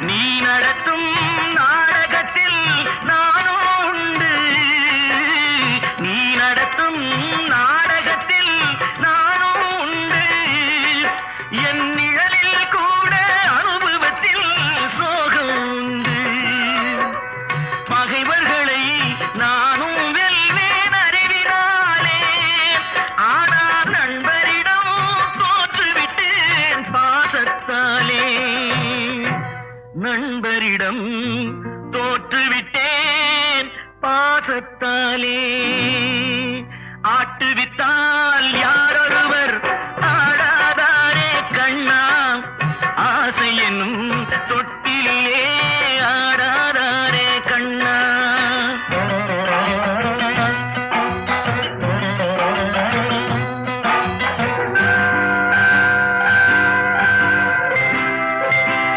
நீ நடத்தும் நாடகத்தில் நானும் உண்டு. நீ நடத்தும் நாடகத்தில் நானும் உண்டு. என் நிழலில் கூட அனுபவத்தில் சோகம் உண்டு. பகைவர்களை நானும் வெல்வேன் அறிவினாலே. ஆனால் நண்பரிடம் தோற்றுவிட்டேன் பாசத்தாலே. நண்பரிடம் தோற்றுவிட்டேன் பாசத்தாலே. ஆட்டுவித்தால் யாரொருவர் ஆடாதாரே கண்ணா. ஆசை என்னும்